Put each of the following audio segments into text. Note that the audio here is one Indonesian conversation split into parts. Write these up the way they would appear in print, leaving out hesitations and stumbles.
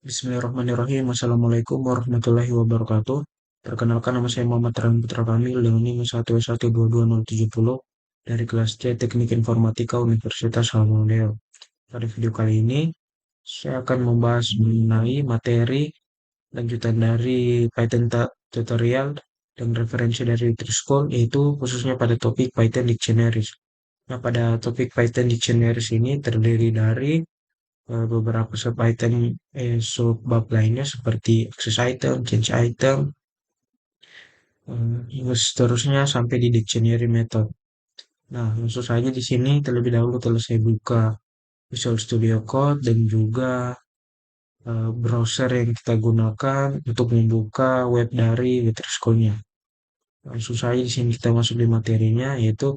Bismillahirrahmanirrahim. Assalamualaikum warahmatullahi wabarakatuh. Perkenalkan, nama saya Muhammad Ran Putra Kamil dengan NIM 1122070 dari kelas C Teknik Informatika Universitas Halmahera. Pada video kali ini, saya akan membahas mengenai materi lanjutan dari Python tutorial dan referensi dari Trischool, yaitu khususnya pada topik Python Dictionaries. Nah, pada topik Python Dictionaries ini terdiri dari beberapa sub-item sub-bab lainnya seperti access item, change item, hingga seterusnya sampai di dictionary method. Nah, langsung saja di sini terlebih dahulu telah saya buka Visual Studio Code dan juga browser yang kita gunakan untuk membuka web dari Witterschool-nya. Langsung saja di sini kita masuk di materinya yaitu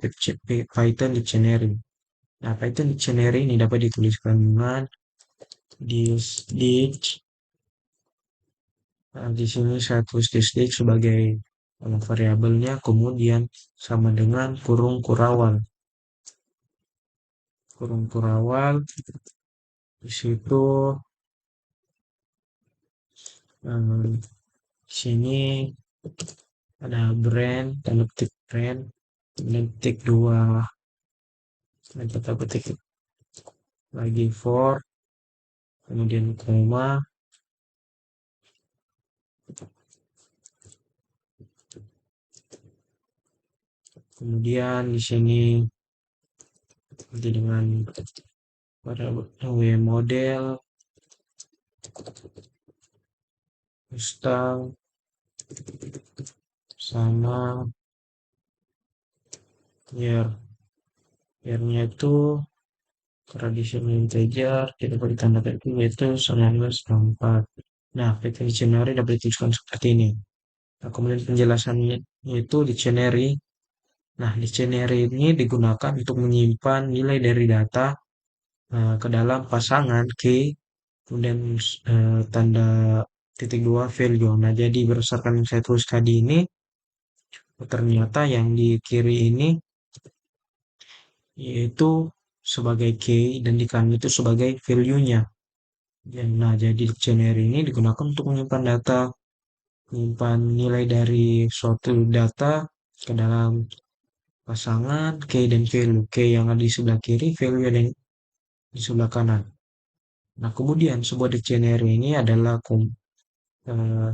Python Dictionary. Nah, Python Dictionary ini dapat dituliskan dengan dict. Nah, di sini saya tulis distinct sebagai variabelnya, kemudian sama dengan kurung kurawal. Kurung kurawal, di situ di sini ada brand, tanda petik brand, kemudian petik dua, dan tanda petik lagi for, kemudian koma, kemudian di sini nanti dengan pada model, style, sama year. Year-nya itu traditional integer tidak boleh ditandai yaitu 1964. Nah, Python dictionary dapat dituliskan seperti ini. Nah, kemudian penjelasannya yaitu dictionary. Nah, dictionary ini digunakan untuk menyimpan nilai dari data ke dalam pasangan key, kemudian tanda titik dua value. Nah, jadi berdasarkan yang saya tulis tadi ini, ternyata yang di kiri ini yaitu sebagai key dan di kanan itu sebagai value-nya. Nah, jadi dictionary ini digunakan untuk menyimpan nilai dari suatu data ke dalam pasangan key dan value. Key yang ada di sebelah kiri, value yang di sebelah kanan. Nah, kemudian sebuah dictionary ini adalah eh,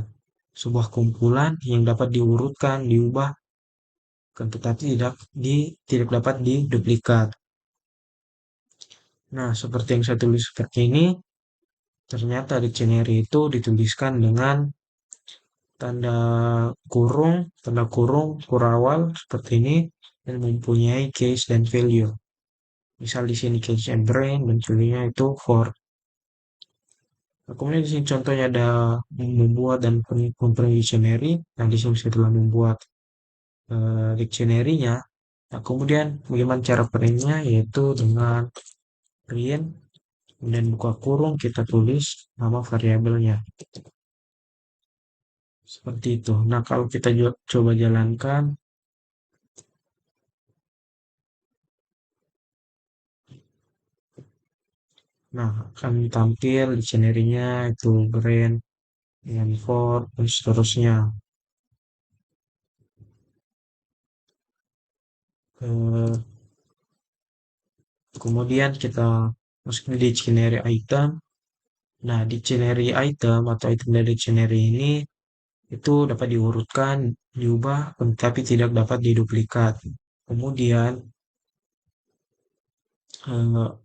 sebuah kumpulan yang dapat diurutkan, diubah, tetapi tidak dapat diduplikat. Nah, seperti yang saya tulis seperti ini, ternyata dictionary itu dituliskan dengan tanda kurung, kurawal seperti ini dan mempunyai case dan value. Misal di sini case and brain dan value-nya itu for. Nah, kemudian di sini contohnya ada membuat dan memprint dictionary. Nah, di sini saya telah membuat dictionary-nya. Nah, kemudian bagaimana cara printnya yaitu dengan print kemudian buka kurung kita tulis nama variabelnya. Seperti itu. Nah, kalau kita coba jalankan, nah akan tampil dictionary-nya itu brand, dengan for, dan seterusnya. Eh, Kemudian kita masuk di dictionary item. Nah, dictionary item atau item dari dictionary ini itu dapat diurutkan, diubah, tetapi tidak dapat diduplikat. Kemudian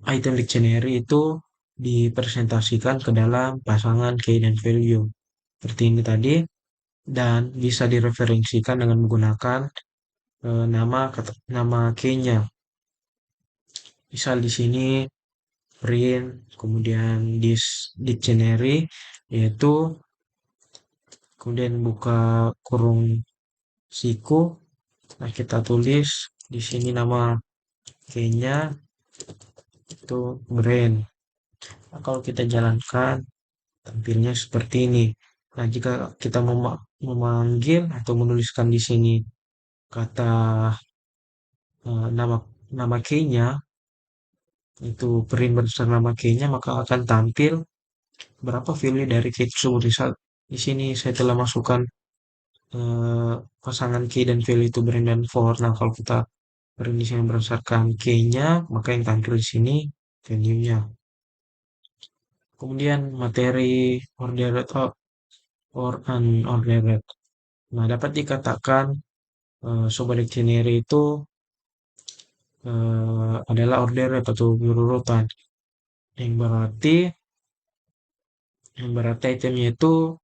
item dictionary itu dipresentasikan ke dalam pasangan key dan value. Seperti ini tadi, dan bisa direferensikan dengan menggunakan nama key-nya. Misal di sini print, kemudian dictionary, yaitu kemudian buka kurung siku. Nah, kita tulis di sini nama key-nya itu brand. Nah, kalau kita jalankan tampilnya seperti ini. Nah, jika kita memanggil atau menuliskan di sini kata nama nama key-nya itu print berdasarkan nama key-nya maka akan tampil Berapa value dari key tersebut? Di sini saya telah masukkan eh, pasangan key dan value itu brand dan for. Nah, kalau kita berinisial berdasarkan key-nya, maka yang tampil di sini value-nya. Kemudian materi ordered or unordered. Nah, dapat dikatakan sebuah dictionary itu adalah ordered atau berurutan. Yang berarti yang berarti itemnya itu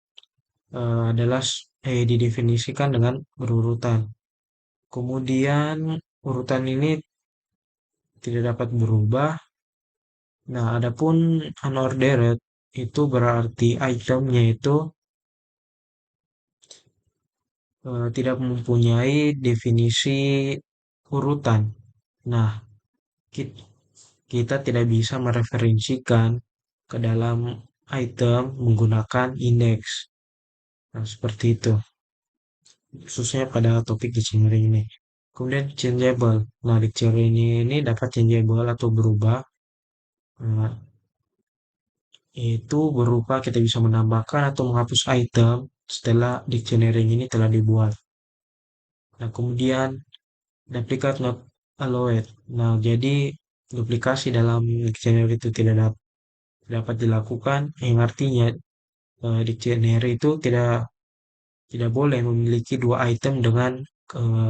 adalah didefinisikan dengan berurutan. Kemudian urutan ini tidak dapat berubah. Nah, adapun unordered itu berarti itemnya itu tidak mempunyai definisi urutan. Nah, kita tidak bisa mereferensikan ke dalam item menggunakan indeks. Nah, seperti itu. Khususnya pada topik dictionary ini. Kemudian changeable. Nah, dictionary ini dapat changeable atau berubah. Nah, itu berupa kita bisa menambahkan atau menghapus item setelah dictionary ini telah dibuat. Nah, kemudian duplicate not allowed. Nah, jadi duplikasi dalam dictionary itu tidak dapat dilakukan, yang artinya dictionary itu tidak boleh memiliki dua item dengan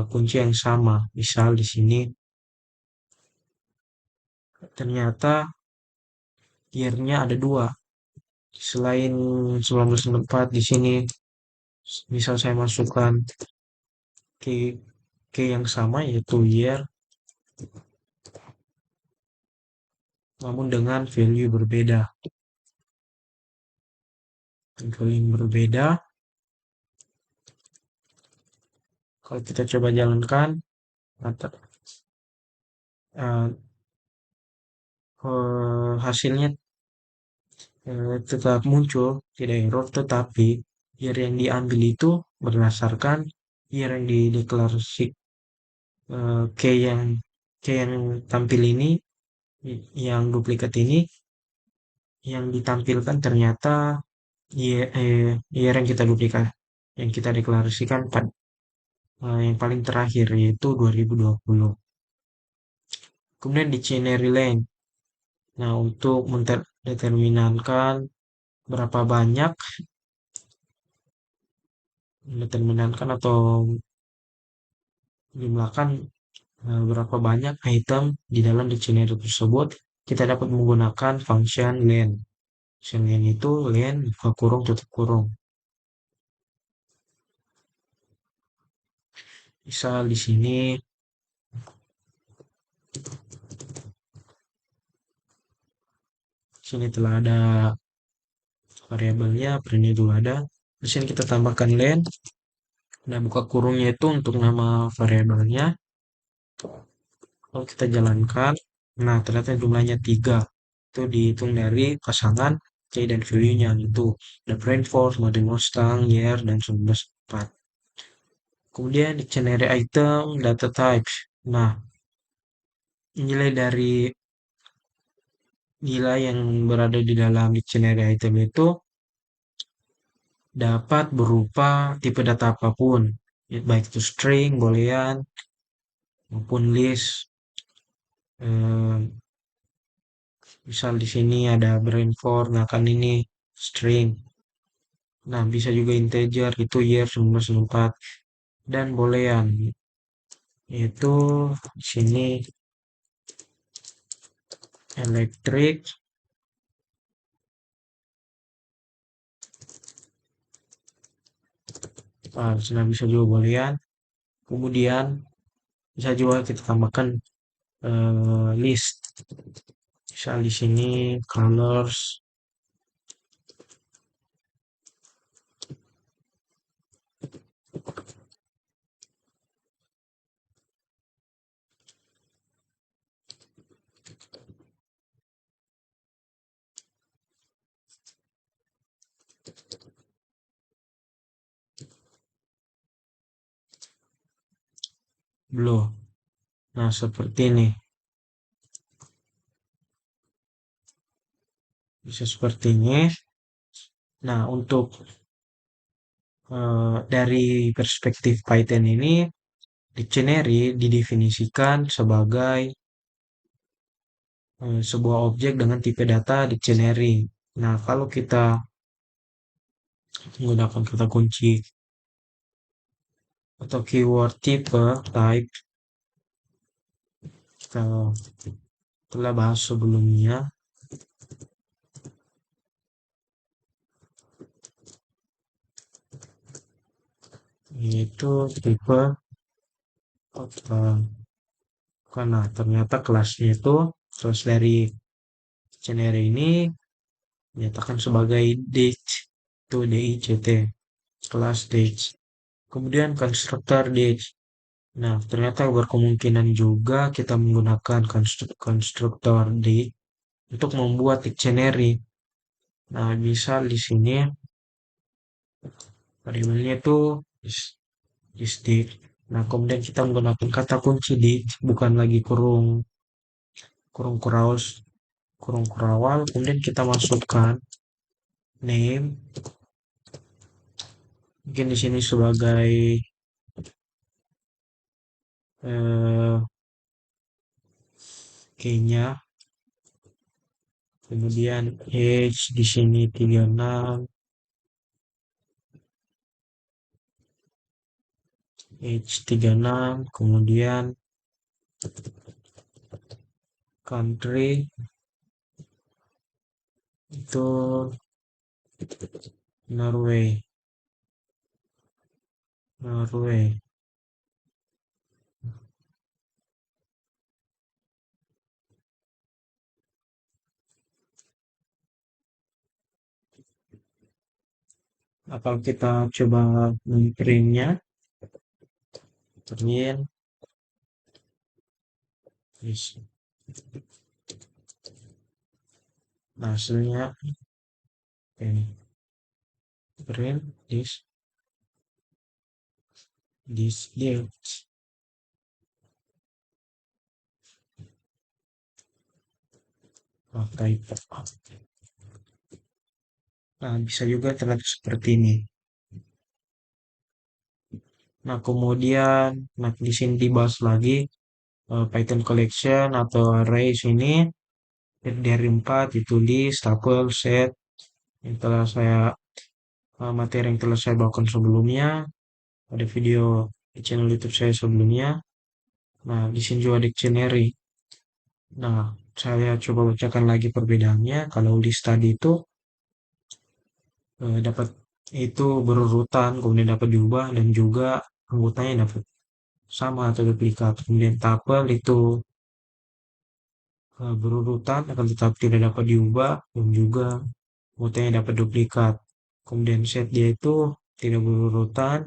kunci yang sama. Misal di sini ternyata year-nya ada dua. Selain 1964 di sini, misal saya masukkan key, key yang sama yaitu year, namun dengan value berbeda. Value yang berbeda, kalau kita coba jalankan, maka, eh, hasilnya tetap muncul, tidak error, tetapi year yang diambil itu berdasarkan year yang dideklarasi key yang tampil ini, yang duplikat ini, yang ditampilkan ternyata year yang kita duplikat, yang kita deklarasikan pada yang paling terakhir yaitu 2020. Kemudian dictionary length. Nah, untuk mendeterminankan berapa banyak, mendeterminankan atau menjumlahkan berapa banyak item di dalam dictionary tersebut, kita dapat menggunakan function len. Function len itu len buka kurung tutup kurung. Misal di sini telah ada variabelnya, print itu ada. Di sini kita tambahkan len. Nah, buka kurungnya itu untuk nama variabelnya. Kalau kita jalankan, nah ternyata jumlahnya 3. Itu dihitung dari pasangan C dan value-nya itu. The Brand Force, Modern Mustang, Year, dan 1904. Kemudian dictionary item, data types. Nah, nilai yang berada di dalam dictionary item itu dapat berupa tipe data apapun, baik itu string, boolean, maupun list. Eh, Misal di sini ada brand for, nah kan ini string. Nah, bisa juga integer, itu year 1904. Dan boolean, yaitu di sini electric, nah bisa juga boolean. Kemudian bisa juga kita tambahkan list. Misal di sini colors, blue. Nah, seperti ini. Bisa seperti ini. Nah, untuk dari perspektif Python ini, dictionary didefinisikan sebagai sebuah objek dengan tipe data dictionary. Nah, kalau kita menggunakan kata kunci atau keyword tipe type, kita telah bahas sebelumnya, yaitu tipe karena ternyata kelasnya itu kelas dari dictionary ini dinyatakan sebagai DICT, itu DICT, kelas DICT. Kemudian konstruktor DICT. Nah, ternyata berkemungkinan juga kita menggunakan konstruktor DICT untuk membuat dictionary. Nah, misal di sini variabelnya itu is DICT. Nah, kemudian kita menggunakan kata kunci DICT, bukan lagi kurung kurung kuraus, kurung kurawal. Kemudian kita masukkan name, mungkin di sini sebagai eh, key-nya, kemudian age di sini 36, age 36, kemudian country itu Norway, Norway. Nah, kalau kita coba printnya, print, yes. Nah, hasilnya ini print this date. Oh, typo. Nah, bisa juga terlihat seperti ini. Nah, kemudian, nah di sini dibahas lagi Python collection atau arrays ini dari 4 ditulis, tuple, set, yang telah saya materi yang telah saya bawakan sebelumnya, ada video di channel YouTube saya sebelumnya. Nah, di sini juga dictionary. Nah, saya coba bacakan lagi perbedaannya. Kalau list tadi itu dapat itu berurutan, kemudian dapat diubah dan juga anggotanya dapat sama atau duplikat. Kemudian tuple itu berurutan akan tetap tidak dapat diubah dan juga anggotanya dapat duplikat. Kemudian set dia itu tidak berurutan,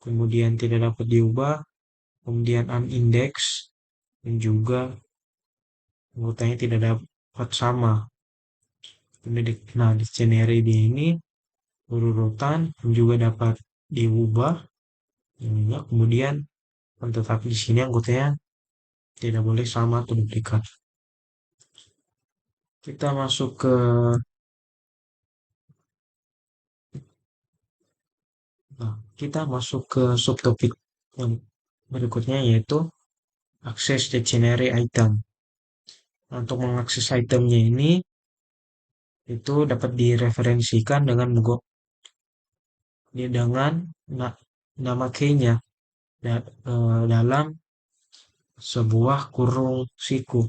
kemudian tidak dapat diubah, kemudian unindex dan juga anggotanya tidak dapat sama. Nah, dictionary ini berurutan dan juga dapat diubah. Ya, kemudian tetapi di sini anggotanya tidak boleh sama atau duplikat. Kita masuk ke nah, kita masuk ke subtopik yang berikutnya yaitu akses dictionary item. Nah, untuk mengakses itemnya ini itu dapat direferensikan dengan na- nama key-nya dalam sebuah kurung siku.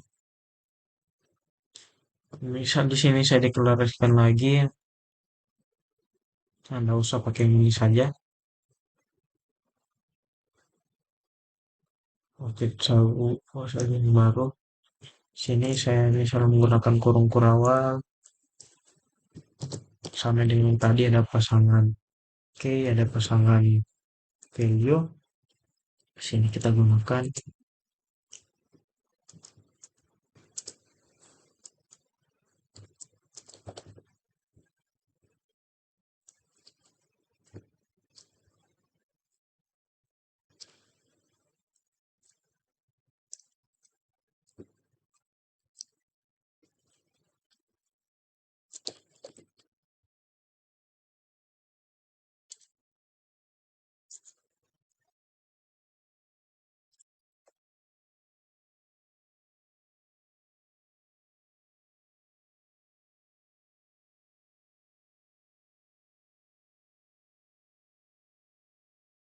Misal di sini saya deklarasikan lagi, Anda usah pakai ini saja. Oke, saya ini baru. Sini saya misalnya menggunakan kurung kurawal sama dengan tadi ada pasangan Oke, ada pasangan value. Sini kita gunakan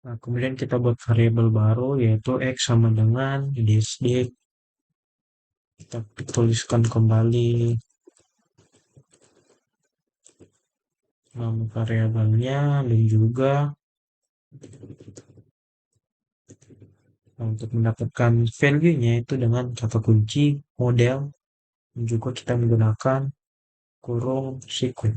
Nah, kemudian kita buat variabel baru yaitu X sama dengan DSD. Kita tuliskan kembali nama variabelnya dan juga untuk mendapatkan value-nya itu dengan kata kunci model dan juga kita menggunakan kurung siku.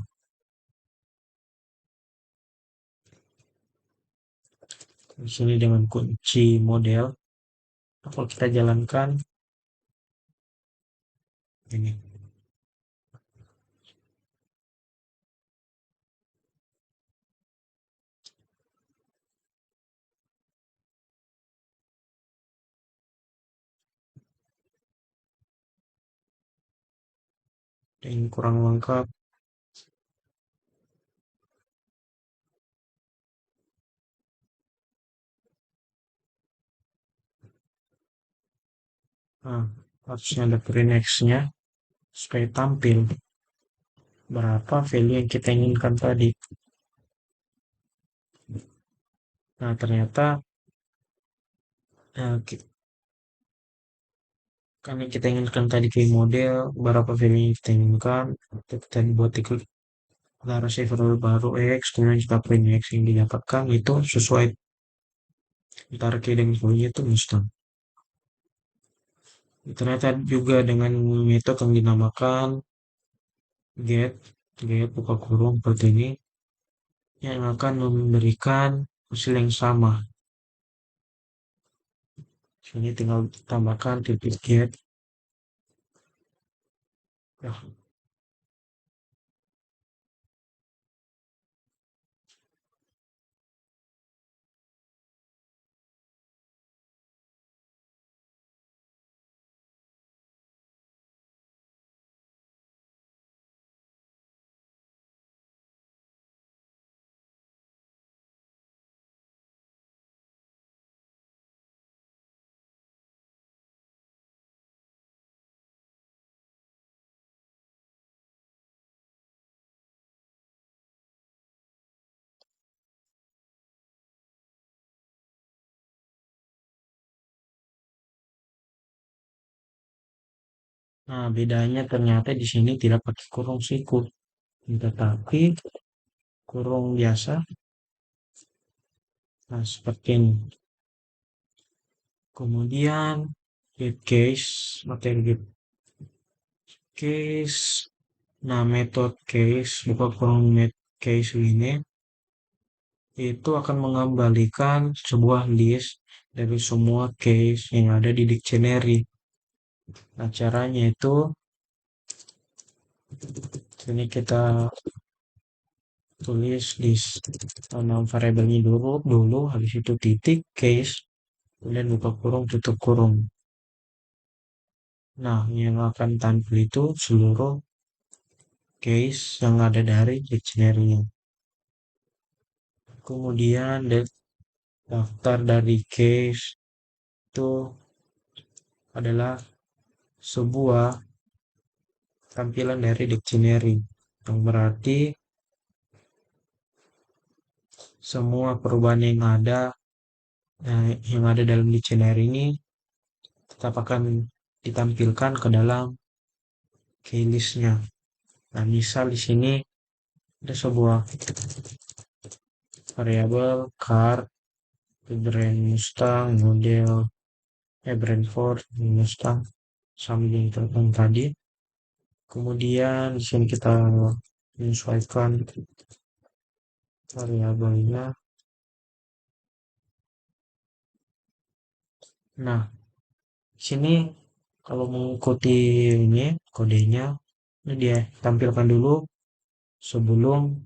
Di sini dengan kunci model. Kalau kita jalankan ini, ini kurang lengkap. Nah, harusnya ada pre-next-nya supaya tampil berapa value yang kita inginkan tadi. Nah, ternyata kan yang kita inginkan tadi kayak model, berapa value yang kita inginkan, itu kita buat deklarasi variabel baru X, kemudian kita print X yang didapatkan itu sesuai antara key dan value itu instan. Ternyata juga dengan metode yang dinamakan get, buka kurung seperti ini, yang akan memberikan hasil yang sama. Sini tinggal tambahkan titik get. Ya, nah, bedanya ternyata di sini tidak pakai kurung siku, tetapi kurung biasa. Nah, seperti ini. Kemudian get case, materi get case. Nah, metode case, buka kurung met case ini itu akan mengembalikan sebuah list dari semua case yang ada di dictionary. Nah, caranya itu ini kita tulis list nama variabelnya dulu, habis itu titik case, kemudian buka kurung, tutup kurung. Nah, yang akan tampil itu seluruh case yang ada dari dictionary-nya. Kemudian daftar dari case itu adalah sebuah tampilan dari dictionary yang berarti semua perubahan yang ada dalam dictionary ini tetap akan ditampilkan ke dalam keylistnya. Nah, misal di sini ada sebuah variabel car, brand Mustang, model brand Ford, Mustang, sama yang telepon tadi. Kemudian di sini kita menyesuaikan variabelnya. Nah, di sini kalau mengikuti ini kodenya, ini dia tampilkan dulu sebelum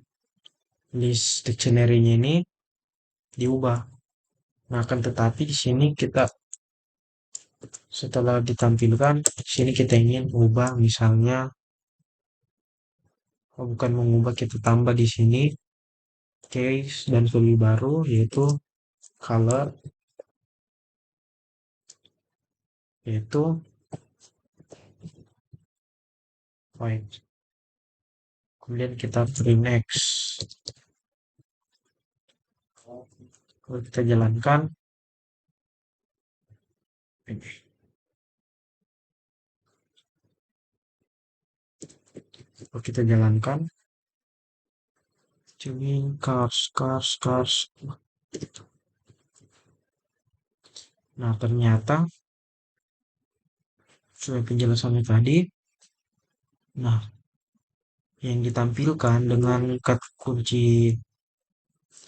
list dictionary-nya ini diubah. Nah, akan tetapi di sini kita setelah ditampilkan, di sini kita ingin ubah misalnya, bukan mengubah, kita tambah di sini case dan value baru yaitu color, yaitu white. Kemudian kita print X. Kalau kita jalankan, kalau kita jalankan, cars. Nah, ternyata sesuai penjelasannya tadi, nah, yang ditampilkan dengan kata kunci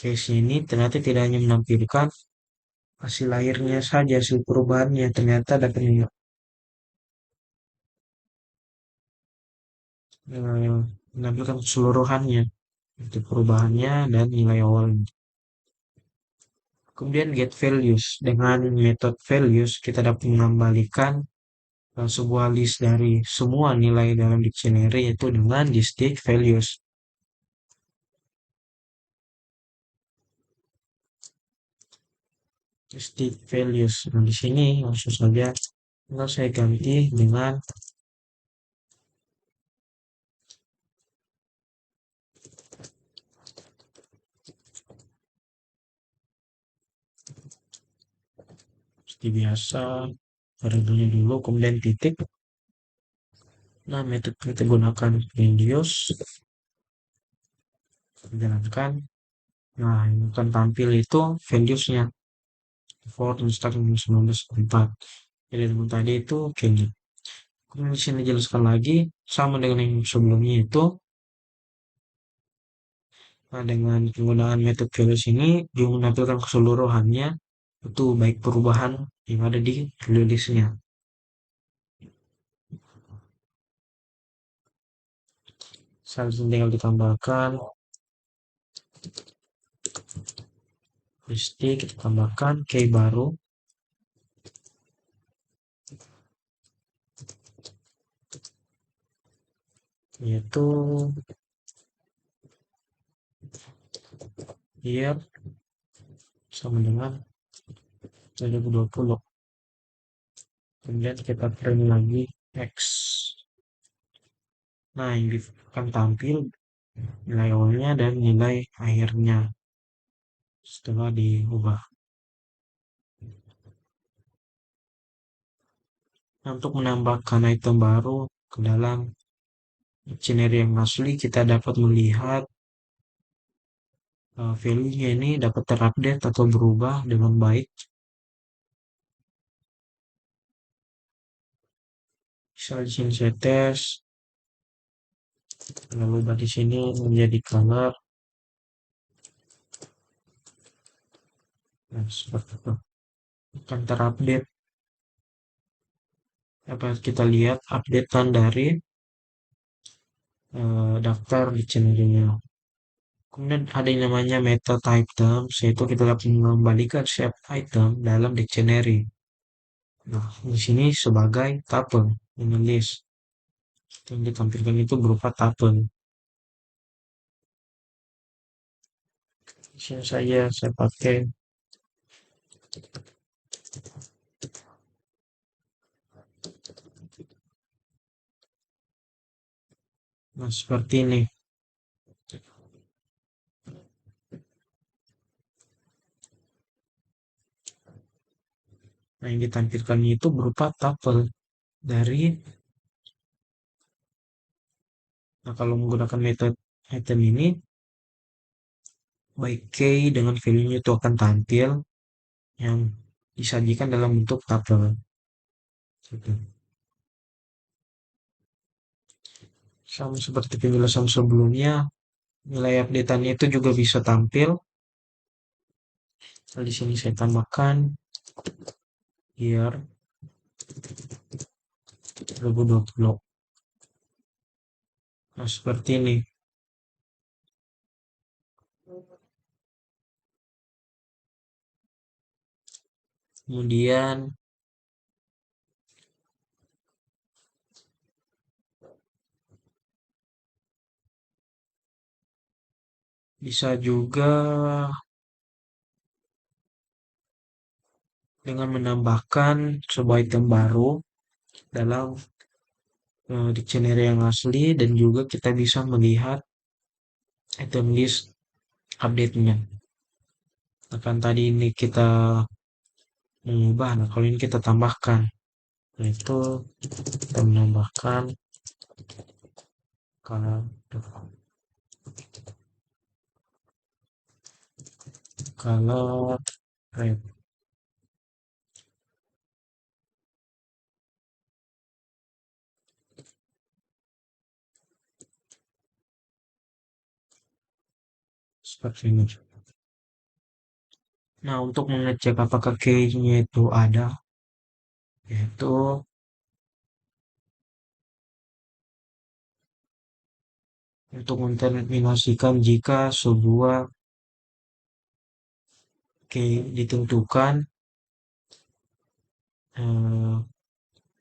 case ini ternyata tidak hanya menampilkan hasil lahirnya saja, hasil perubahannya, ternyata dapat menampilkan keseluruhannya, itu perubahannya dan nilai awalnya. Kemudian get values. Dengan metode values, kita dapat mengembalikan sebuah list dari semua nilai dalam dictionary yaitu dengan distinct values. Distinct values. Nah, di sini langsung saja tinggal saya ganti dengan seperti biasa, variabelnya dulu, kemudian titik. Nah, metode kita gunakan values, jalankan. Nah, yang akan tampil itu values-nya. For Instagram 1904. Jadi teman tadi itu kayaknya. Kemudian di sini jelaskan lagi sama dengan yang sebelumnya itu. Nah, dengan penggunaan metode values ini dia menampilkan keseluruhannya itu baik perubahan yang ada di listnya. Selanjutnya tinggal ditambahkan list, kita tambahkan key baru yaitu year sama dengan 2020. Kemudian kita print lagi X. Nah, yang akan tampil nilai awalnya dan nilai akhirnya setelah diubah. Nah, untuk menambahkan item baru ke dalam dictionary yang asli, kita dapat melihat value-nya ini dapat terupdate atau berubah dengan baik. Misalnya di sini saya tes, lalu di sini menjadi color. Nah, seperti itu. Akan terupdate. Dapat kita lihat updatean dari daftar dictionary-nya. Kemudian ada yang namanya meta type terms, yaitu kita dapat mengembalikan setiap item dalam dictionary. Nah, di sini sebagai tuple, menulis. Yang ditampilkan itu berupa tuple. Di sini saya pakai. Nah, seperti ini. Nah, yang ditampilkan itu berupa tuple dari. Nah, kalau menggunakan metode item ini, baik key dengan value-nya itu akan tampil yang disajikan dalam bentuk tuple. Gitu. Sama seperti penjelasan sebelumnya, nilai updateannya itu juga bisa tampil. Nah, di sini saya tambahkan year 2020. Nah, seperti ini. Kemudian bisa juga dengan menambahkan sebuah item baru dalam dictionary yang asli dan juga kita bisa melihat item list update-nya. Akan tadi ini kita mengubah, nah kalau ini kita tambahkan. Nah itu kita menambahkan kalau kalau red seperti ini. Nah untuk mengecek apakah key-nya itu ada, yaitu untuk menterminasikan jika sebuah key ditentukan eh,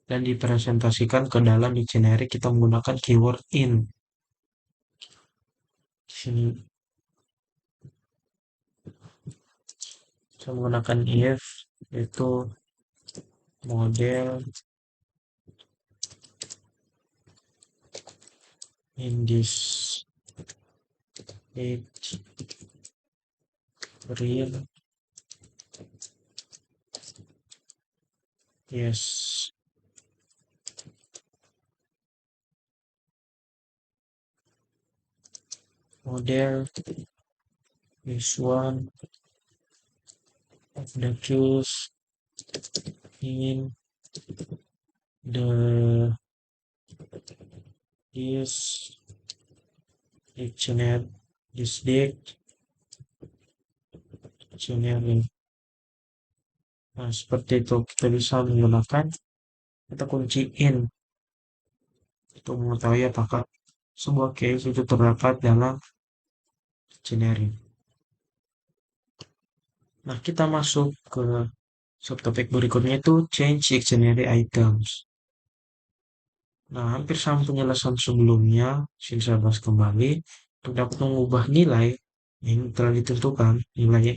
dan dipresentasikan ke dalam dictionary, kita menggunakan keyword in. Di sini saya menggunakan if, yaitu model in this page real, yes, model is one of the cues in the this dictionary, this dictionary. Nah, seperti itu kita bisa menggunakan kata kunci in untuk mengetahui apakah sebuah case itu terdapat dalam dictionary. Nah, kita masuk ke subtopik berikutnya itu change dictionary items. Nah, hampir sama penjelasan sebelumnya, saya bahas kembali. Untuk dapat mengubah nilai yang telah ditentukan, nilai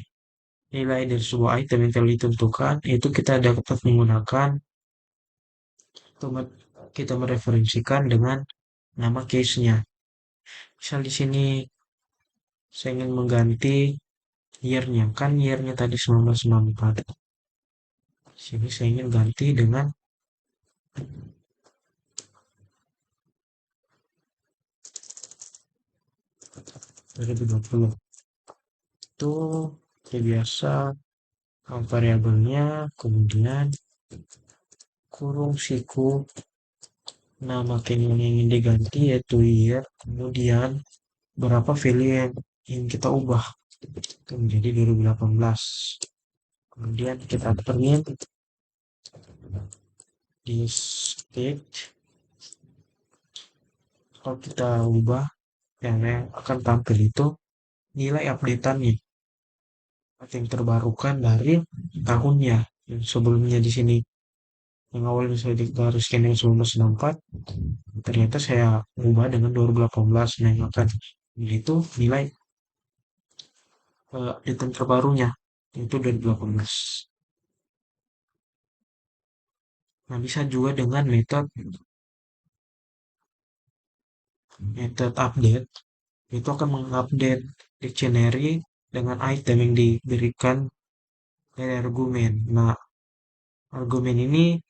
dari sebuah item yang telah ditentukan, itu kita dapat menggunakan atau kita mereferensikan dengan nama case-nya. Misal di sini saya ingin mengganti year-nya, kan year-nya tadi 1994. Di sini saya ingin ganti dengan 2020. Itu kayak biasa variabelnya, kemudian kurung siku nama key yang ingin diganti yaitu year, kemudian berapa value yang ingin kita ubah itu menjadi 2018. Kemudian kita print di state, kalau kita ubah yang akan tampil itu nilai updateannya atau yang terbarukan dari tahunnya. Yang sebelumnya di sini yang awalnya saya gariskan dengan 1964, ternyata saya ubah dengan 2018. Nah yang akan itu nilai update terbarunya itu 2018. Nah bisa juga dengan method update, itu akan mengupdate dictionary dengan item yang diberikan dari argumen. Nah, argumen ini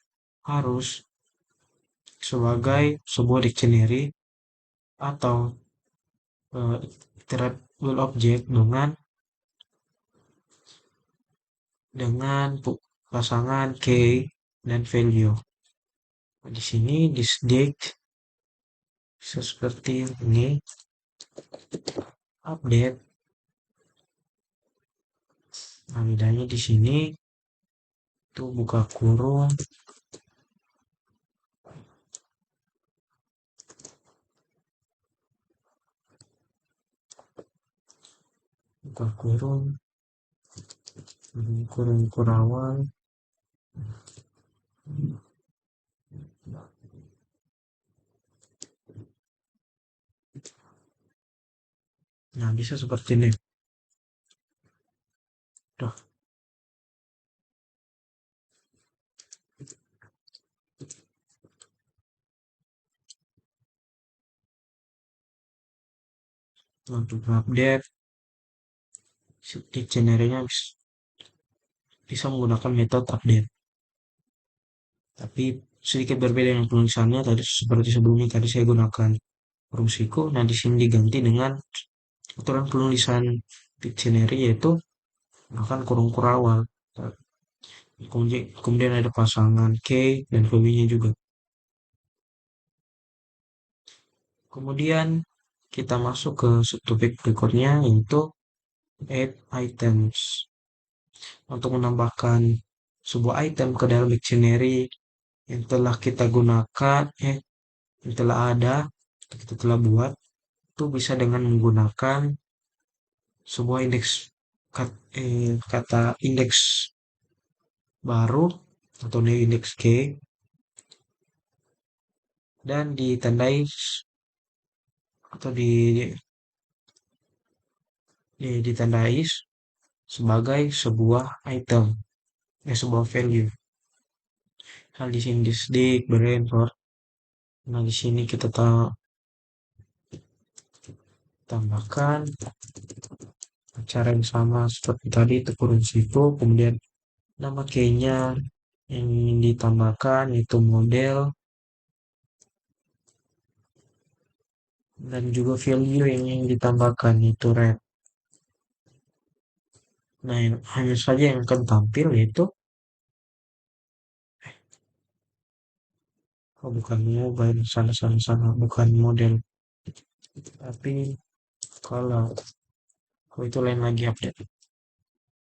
harus sebagai sebuah dictionary atau iterable object dengan pasangan key dan value. Nah, di sini this date seperti ini update. Nah, bedanya di sini tuh buka kurung, buka kurung, kurung kurawan. Nah, bisa seperti ini. Tuh, untuk update dictionary-nya bisa menggunakan metode update. Tapi sedikit berbeda dengan penulisannya tadi seperti sebelumnya tadi saya gunakan kurung siku. Nah, di sini diganti dengan aturan penulisan dictionary yaitu menggunakan kurung kurawal. Kemudian ada pasangan K dan V-nya juga. Kemudian kita masuk ke subtopik berikutnya yaitu add items. Untuk menambahkan sebuah item ke dalam dictionary yang telah kita gunakan, yang telah ada, kita telah buat, itu bisa dengan menggunakan sebuah indeks kata indeks baru atau new indeks key dan ditandai atau ditandai sebagai sebuah item, sebuah value. Hal di sini disdik berensor. Nah, di sini kita tambahkan cara yang sama seperti tadi itu kurung situ, kemudian nama key-nya yang ingin ditambahkan itu model dan juga value yang ingin ditambahkan itu red. Nah, hanya saja yang akan tampil yaitu bukan mobile sana bukan model tapi kalau itu lain lagi update.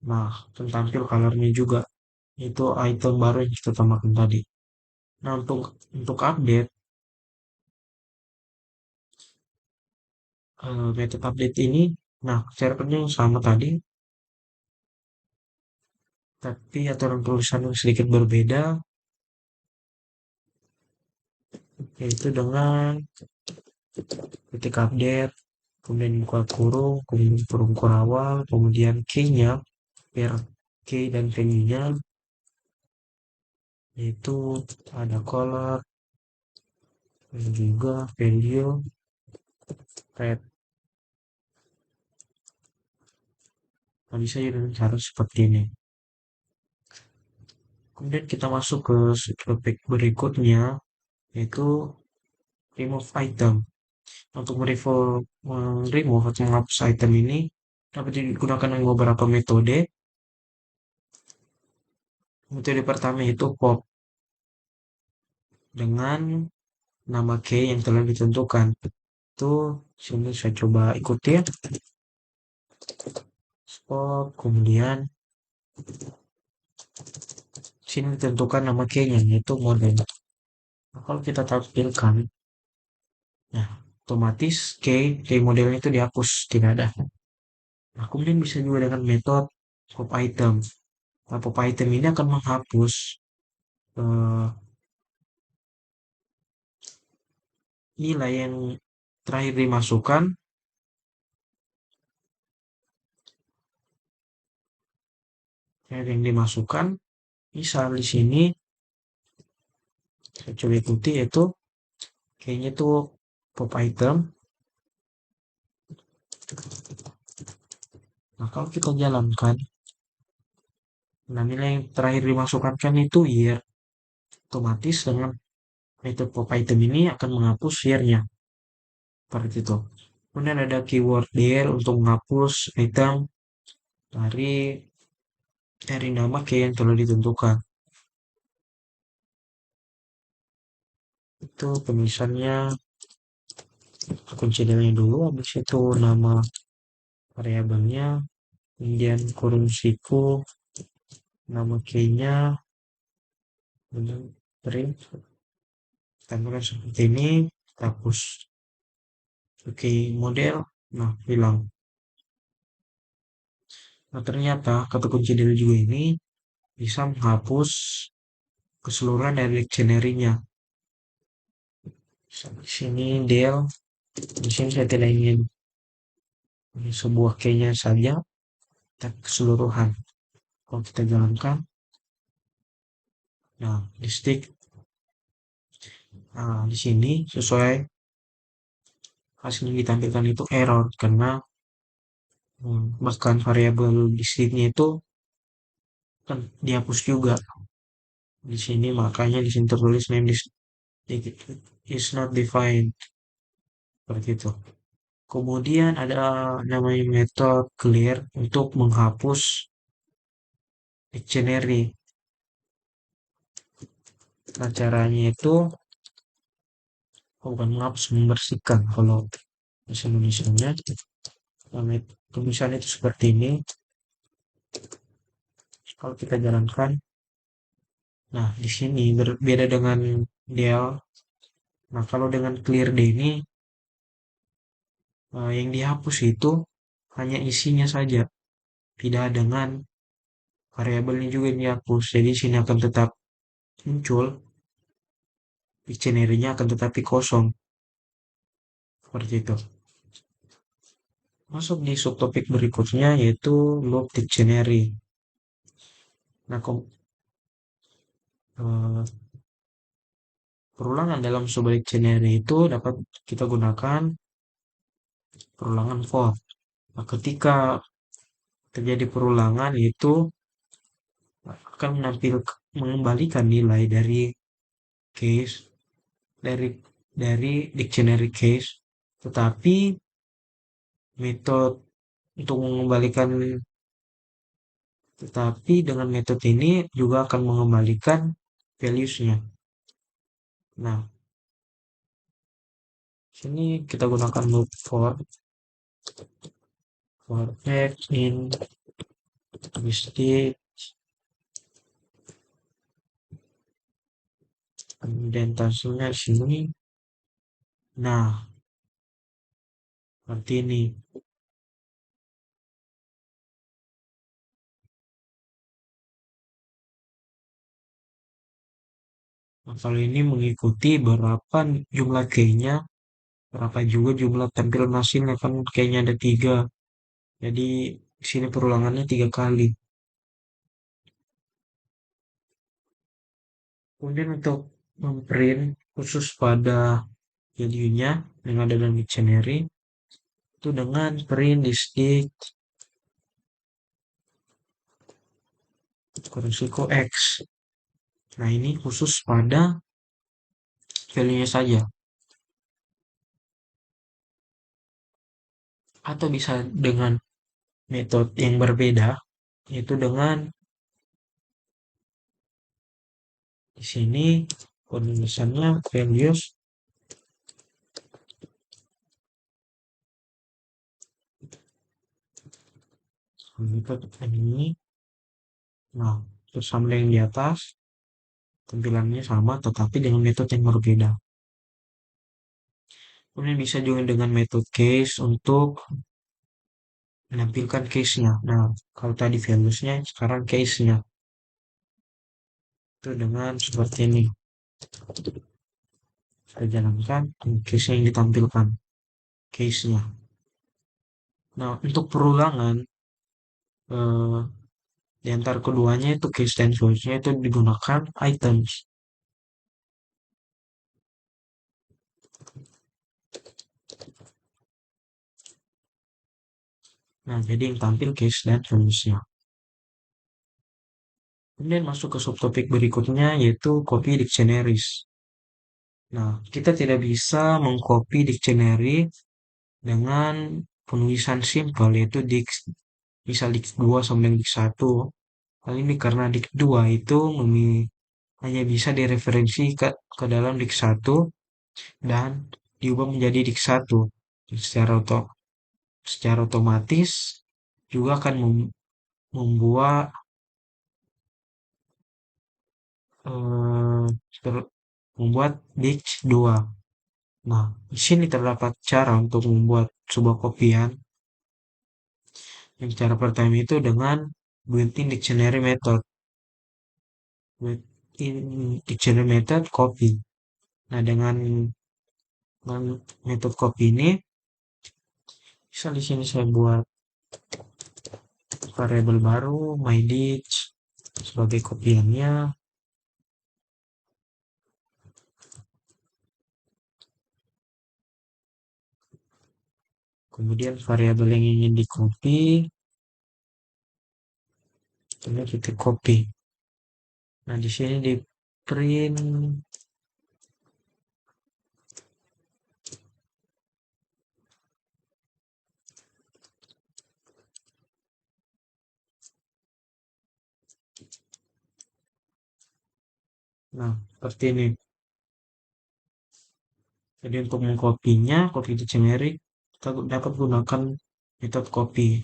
Nah, akan tampil colornya juga itu item baru yang kita tambahkan tadi. Nah, untuk update metode update ini, nah cara kerja yang sama tadi, tapi aturan tulisan yang sedikit berbeda, yaitu dengan ketik update, kemudian buka kurung, kemudian kurung kurawal, kemudian key-nya, per key dan value-nya, yaitu ada color dan juga value red. Nah, bisa dengan cara seperti ini. Kemudian kita masuk ke topik berikutnya, yaitu remove item. Untuk remove atau menghapus item ini dapat digunakan dengan beberapa metode. Metode pertama itu pop dengan nama key yang telah ditentukan. Itu sini saya coba ikuti ya. Pop, kemudian sini ditentukan nama key-nya yaitu model. Nah, kalau kita tampilkan, nah otomatis key modelnya itu dihapus, tidak ada. Nah, kemudian bisa juga dengan metode pop item. Nah, pop item ini akan menghapus eh, nilai yang terakhir dimasukkan misal di sini saya coba ikuti yaitu kayaknya tuh pop item. Nah, kalau kita jalankan, nah nilai yang terakhir dimasukkan kan itu year. Otomatis dengan metode pop item ini akan menghapus year-nya. Seperti itu. Kemudian ada keyword there untuk menghapus item dari nama key yang telah ditentukan. Itu penulisannya kunci dulu, habis itu nama variabelnya, kemudian kurung siku, nama key-nya, kemudian print, tampilan seperti ini, hapus. Oke, model, nah hilang. Nah, ternyata kata kunci del juga ini bisa menghapus keseluruhan dari dictionary-nya. Di sini del, di sini saya tidak ingin sebuah key-nya saja, tapi keseluruhan. Kalau kita jalankan, nah di stick, nah di sini sesuai hasil yang ditampilkan itu error karena Bahkan variabel di sini itu kan dihapus juga di sini, makanya di sini tertulis name is not defined seperti itu. Kemudian ada namanya method clear untuk menghapus dictionary. Nah, caranya itu bukan menghapus, membersihkan kalau bahasa Indonesia-nya. Nah, tulisannya itu seperti ini. Kalau kita jalankan, nah di sini berbeda dengan del. Nah, kalau dengan clear D ini, yang dihapus itu hanya isinya saja, tidak dengan variabelnya juga yang dihapus. Jadi sini akan tetap muncul, dictionary-nya akan tetapi kosong, seperti itu. Masuk di subtopik berikutnya yaitu loop dictionary. Nah, eh, perulangan dalam sebuah dictionary itu dapat kita gunakan perulangan for. Nah, ketika terjadi perulangan itu akan mengembalikan nilai dari case, dari dictionary case, tetapi metode untuk mengembalikan, tetapi dengan metode ini juga akan mengembalikan values-nya. Nah, sini kita gunakan loop for x in mistake, kemudian hasilnya sini. Nah, seperti ini. Nah, kalau ini mengikuti berapa jumlah key-nya, berapa juga jumlah tampilan hasilnya, kan kayaknya ada 3. Jadi di sini perulangannya 3 kali. Kemudian untuk memprint khusus pada value-nya yang ada dalam dictionary itu dengan print distinct risiko X. Nah, ini khusus pada value-nya saja. Atau bisa dengan metode yang berbeda, yaitu dengan di sini penulisannya values metode ini. Nah, terus sama yang di atas tampilannya sama tetapi dengan metode yang berbeda. Kemudian bisa juga dengan metode case untuk menampilkan case-nya. Nah, kalau tadi values-nya, sekarang case-nya. Itu dengan seperti ini. Saya jalankan, case-nya yang ditampilkan. Case-nya. Nah, untuk perulangan, eh, di antara keduanya itu case dan voice-nya itu digunakan items. Nah, jadi yang tampil case dan voice-nya. Kemudian masuk ke subtopik berikutnya yaitu copy dictionaries. Nah, kita tidak bisa mengcopy dictionary dengan penulisan simpel yaitu misal dik 2 sama dengan dik 1. Hal ini karena dik 2 itu hanya bisa direferensi ke dalam dik 1 dan diubah menjadi dik 1. Secara secara otomatis juga akan membuat eh, membuat dik 2. Nah, di sini terdapat cara untuk membuat sebuah kopian. Yang cara pertama itu dengan built-in dictionary method. Built-in dictionary method copy. Nah, dengan metode copy ini, bisa di sini saya buat variabel baru, myDict, sebagai kopiannya. Kemudian variabel yang ingin di copy, ini kita copy. Nah, di sini di print. Nah, seperti ini. Jadi untuk mengkopinya, copy to generic, kita dapat gunakan metode copy.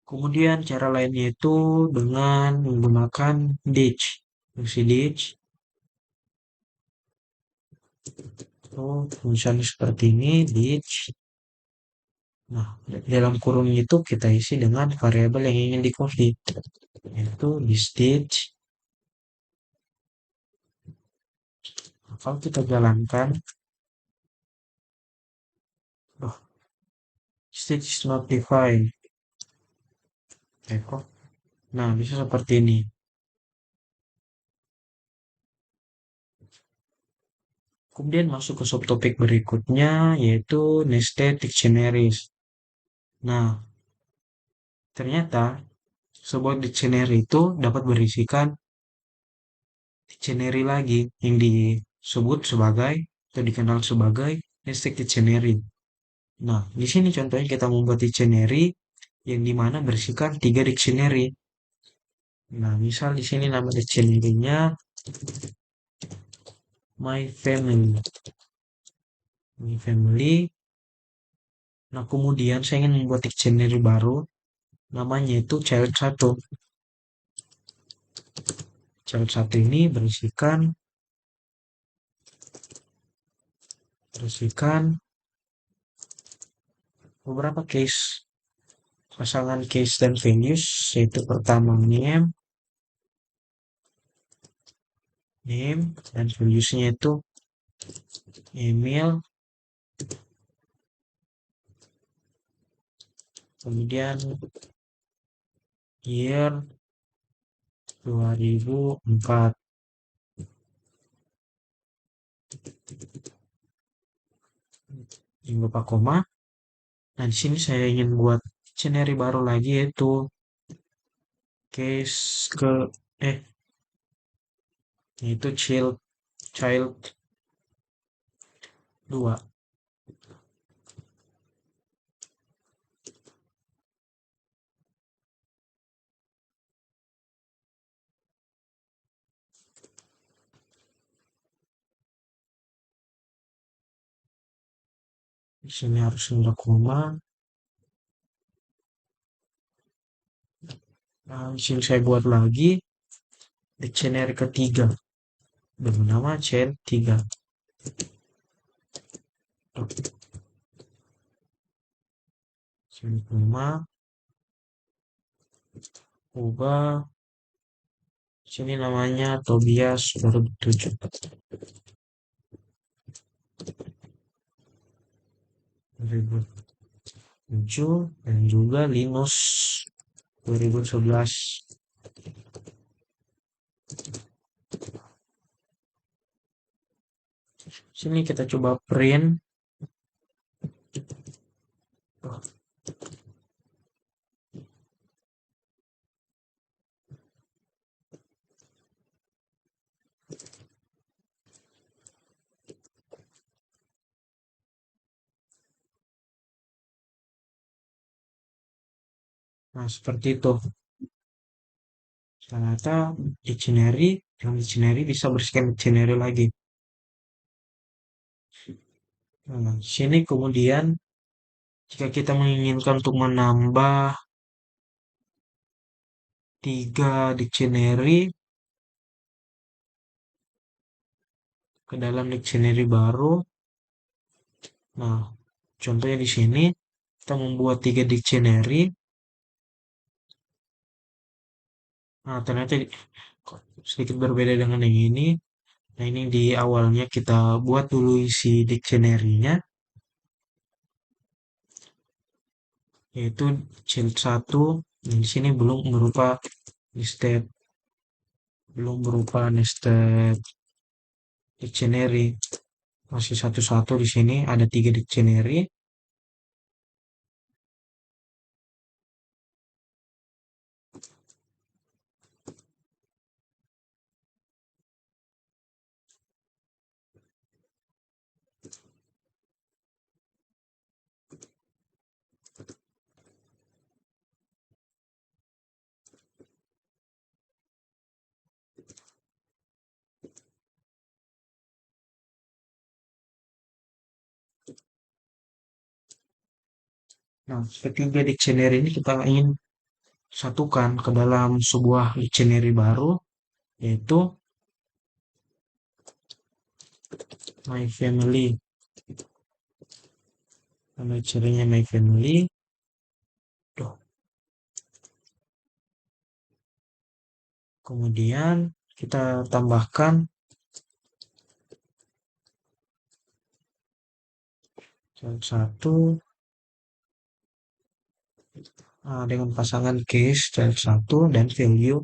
Kemudian cara lainnya itu dengan menggunakan ditch. Fungsi ditch. Oh, misalnya seperti ini, ditch. Nah, dalam kurung itu kita isi dengan variabel yang ingin di copy, yaitu di ditch. Nah, kalau kita jalankan, oh, state is not defined. Echo. Nah, bisa seperti ini. Kemudian masuk ke subtopik berikutnya, yaitu nested dictionaries. Nah, ternyata sebuah dictionary itu dapat berisikan dictionary lagi yang disebut sebagai atau dikenal sebagai nested dictionary. Nah, di sini contohnya kita membuat dictionary yang dimana berisikan 3 dictionary. Nah, misal di sini nama dictionary-nya My Family. My Family. Nah, kemudian saya ingin membuat dictionary baru, namanya itu Child 1. Child 1 ini berisikan beberapa case, pasangan case dan values, yaitu pertama name dan values-nya itu email, kemudian year 2004, yang lupa koma. Nah, di sini saya ingin buat dictionary baru lagi, yaitu case eh yaitu child 2. Di sini harus ada koma. Nah, di sini saya buat lagi dictionary ketiga bernama child 3. Sini koma, ubah. Sini namanya Tobias 2007. 2007 dan juga Linus 2011. Sini kita coba print. Nah, seperti itu. Ternyata dictionary bisa bersihkan dictionary lagi. Nah, sini kemudian jika kita menginginkan untuk menambah 3 dictionary ke dalam dictionary baru. Nah, contohnya di sini kita membuat 3 dictionary. Nah, ternyata sedikit berbeda dengan yang ini. Nah, ini di awalnya kita buat dulu isi dictionary-nya, yaitu child 1. Nah, di sini nested, belum berupa nested dictionary. Masih satu-satu di sini ada 3 dictionary. Nah, ketiga dictionary ini kita ingin satukan ke dalam sebuah dictionary baru, yaitu My Family. Nama dictionary My Family. Tuh. Kemudian kita tambahkan satu dengan pasangan case child satu dan value.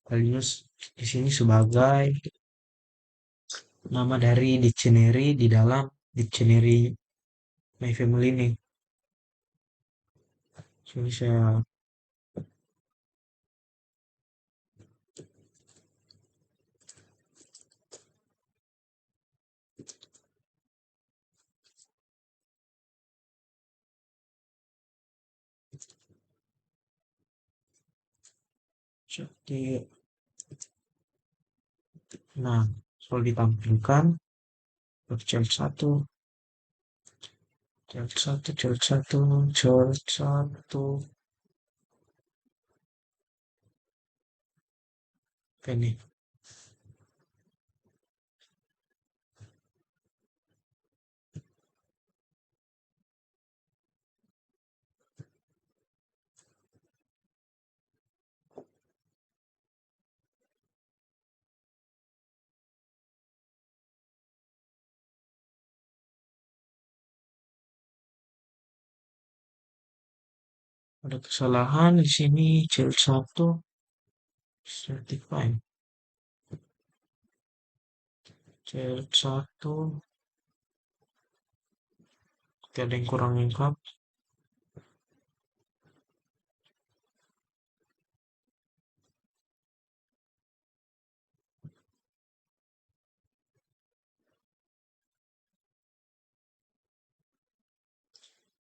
Values di sini sebagai nama dari dictionary di dalam dictionary My Family ini. Sini saya jadi, nah, kalau ditampilkan child satu, child satu, child satu, child satu, ini. Ada kesalahan di sini child satu certified. Child satu, ada yang kurang lengkap.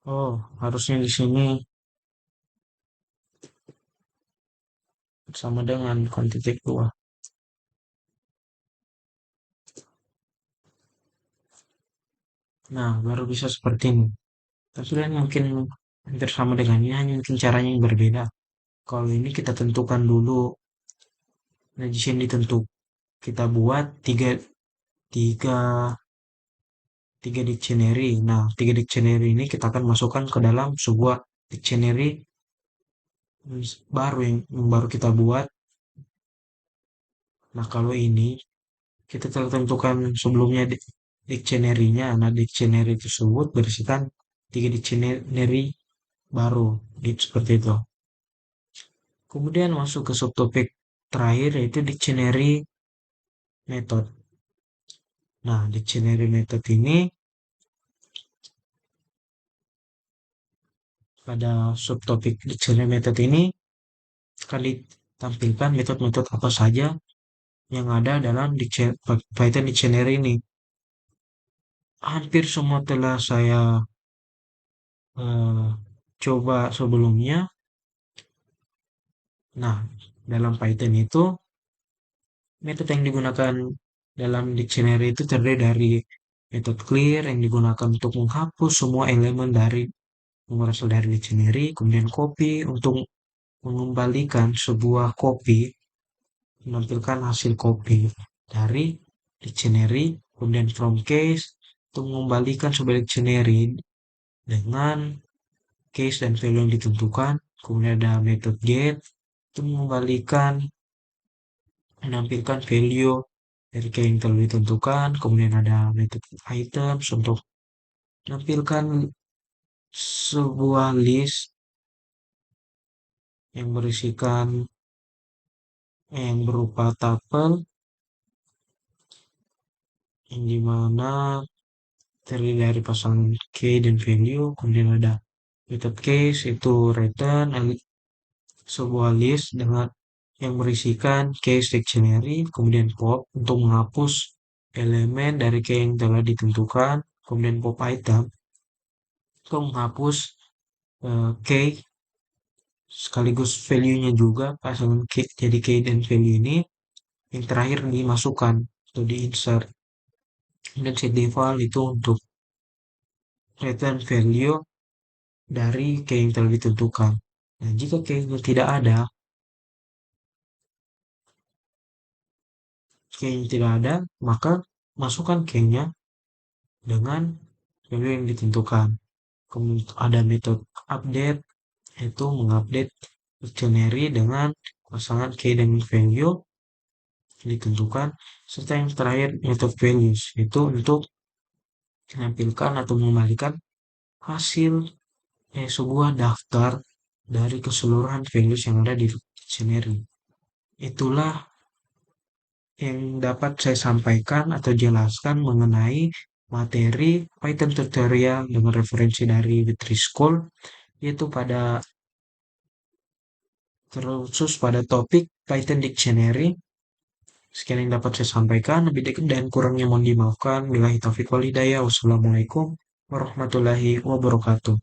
Oh, harusnya di sini sama dengan kuantitatif 2. Nah, baru bisa seperti ini. Tapi kan mungkin hampir sama dengan ini, hanya mungkin caranya yang berbeda. Kalau ini kita tentukan dulu, nah di sini ditentu. Kita buat tiga, tiga dictionary. Nah, tiga dictionary ini kita akan masukkan ke dalam sebuah dictionary baru yang baru kita buat. Nah, kalau ini kita telah tentukan sebelumnya dictionary-nya. Nah, dictionary tersebut berisikan tiga dictionary baru. Gitu, seperti itu. Kemudian masuk ke subtopik terakhir yaitu dictionary method. Nah, dictionary method ini pada subtopik dictionary method ini akan ditampilkan metode-metode apa saja yang ada dalam Python dictionary ini. Hampir semua telah saya eh, coba sebelumnya. Nah, dalam Python itu metode yang digunakan dalam dictionary itu terdiri dari metode clear yang digunakan untuk menghapus semua elemen dari yang berasal dari dictionary, kemudian copy untuk mengembalikan sebuah copy, menampilkan hasil copy dari dictionary, kemudian from case untuk mengembalikan sebuah dictionary dengan case dan value yang ditentukan, kemudian ada method get untuk mengembalikan menampilkan value dari key yang telah ditentukan, kemudian ada method items untuk menampilkan sebuah list yang berisikan yang berupa tuple yang dimana terdiri dari pasangan key dan value, kemudian ada method case itu return sebuah list dengan yang berisikan case dictionary, kemudian pop untuk menghapus elemen dari key yang telah ditentukan, kemudian pop item untuk menghapus key sekaligus value-nya juga pasangan key, jadi key dan value ini yang terakhir dimasukkan atau di insert. Dan set default itu untuk return value dari key yang telah ditentukan. Nah, jika key-nya tidak ada, key-nya tidak ada, maka masukkan key-nya dengan value yang ditentukan. Kemudian ada metode update, yaitu mengupdate dictionary dengan pasangan key dan value yang ditentukan, serta yang terakhir method values, yaitu untuk menampilkan atau mengembalikan hasil sebuah daftar dari keseluruhan values yang ada di dictionary. Itulah yang dapat saya sampaikan atau jelaskan mengenai materi Python tutorial dengan referensi dari Witri School, yaitu pada khusus pada topik Python Dictionary. Sekian yang dapat saya sampaikan, lebih dekat dan kurangnya mohon dimaafkan. Billahi taufiq wal hidayah. Wassalamualaikum warahmatullahi wabarakatuh.